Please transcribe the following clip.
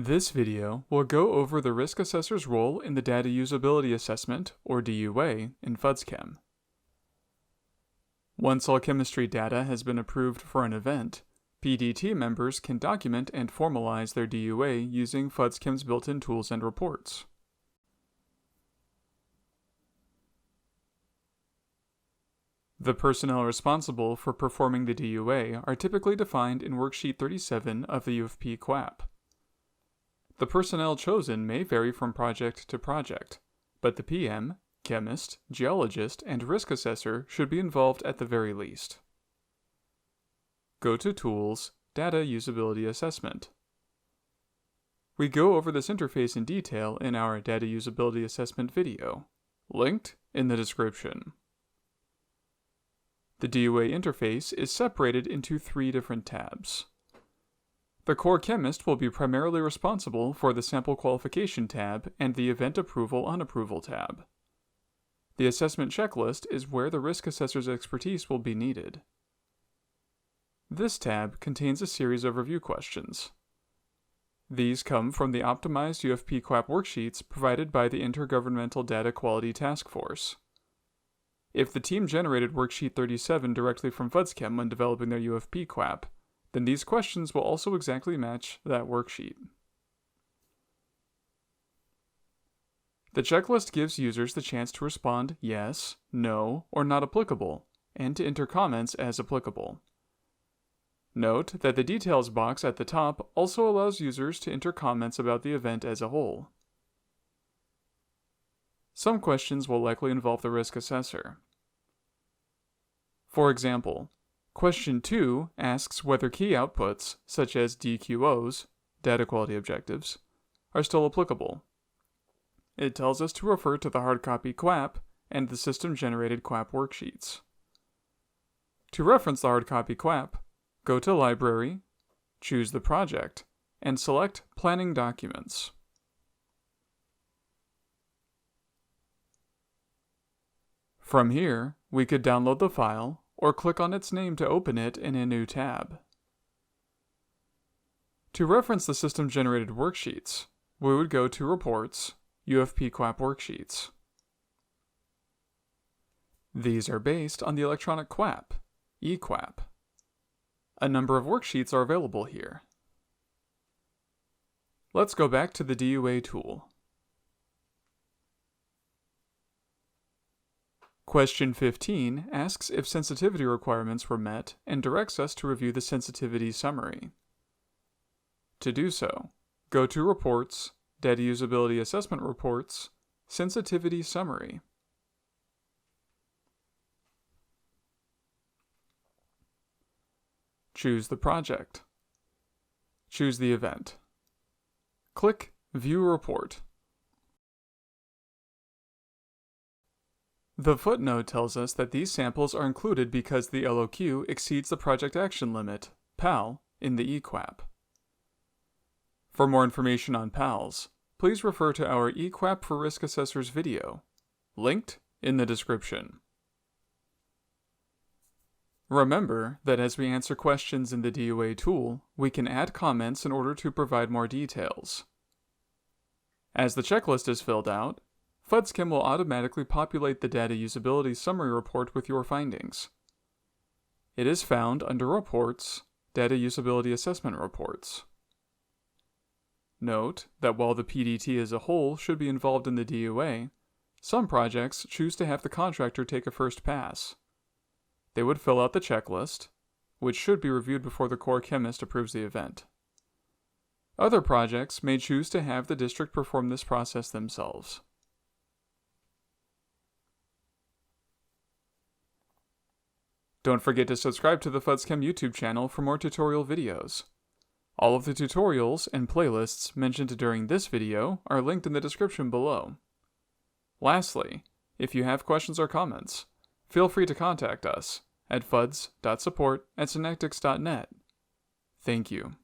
This video will go over the risk assessor's role in the data usability assessment, or DUA, in FUDSChem. Once all chemistry data has been approved for an event, PDT members can document and formalize their DUA using FUDSChem's built-in tools and reports. The personnel responsible for performing the DUA are typically defined in Worksheet 37 of the UFP QAP. The personnel chosen may vary from project to project, but the PM, chemist, geologist, and risk assessor should be involved at the very least. Go to Tools, Data Usability Assessment. We go over this interface in detail in our Data Usability Assessment video, linked in the description. The DUA interface is separated into 3 different tabs. The core chemist will be primarily responsible for the Sample Qualification tab and the Event Approval/Unapproval tab. The Assessment Checklist is where the risk assessor's expertise will be needed. This tab contains a series of review questions. These come from the optimized UFP QAP worksheets provided by the Intergovernmental Data Quality Task Force. If the team generated Worksheet 37 directly from FUDSChem when developing their UFP QAP, then these questions will also exactly match that worksheet. The checklist gives users the chance to respond yes, no, or not applicable, and to enter comments as applicable. Note that the details box at the top also allows users to enter comments about the event as a whole. Some questions will likely involve the risk assessor. For example, Question 2 asks whether key outputs, such as DQOs, data quality objectives, are still applicable. It tells us to refer to the hard copy QAP and the system-generated QAP worksheets. To reference the hard copy QAP, go to Library, choose the project, and select Planning Documents. From here, we could download the file or click on its name to open it in a new tab. To reference the system-generated worksheets, we would go to Reports, UFP QAP Worksheets. These are based on the electronic QAP, eQAP. A number of worksheets are available here. Let's go back to the DUA tool. Question 15 asks if sensitivity requirements were met and directs us to review the sensitivity summary. To do so, go to Reports, Data Usability Assessment Reports, Sensitivity Summary. Choose the project. Choose the event. Click View Report. The footnote tells us that these samples are included because the LOQ exceeds the Project Action Limit, PAL, in the eQAP. For more information on PALs, please refer to our eQAP for Risk Assessors video, linked in the description. Remember that as we answer questions in the DUA tool, we can add comments in order to provide more details. As the checklist is filled out, FUDSChem will automatically populate the Data Usability Summary Report with your findings. It is found under Reports, Data Usability Assessment Reports. Note that while the PDT as a whole should be involved in the DUA, some projects choose to have the contractor take a first pass. They would fill out the checklist, which should be reviewed before the core chemist approves the event. Other projects may choose to have the district perform this process themselves. Don't forget to subscribe to the FUDSChem YouTube channel for more tutorial videos. All of the tutorials and playlists mentioned during this video are linked in the description below. Lastly, if you have questions or comments, feel free to contact us at fuds.support@synectics.net. Thank you.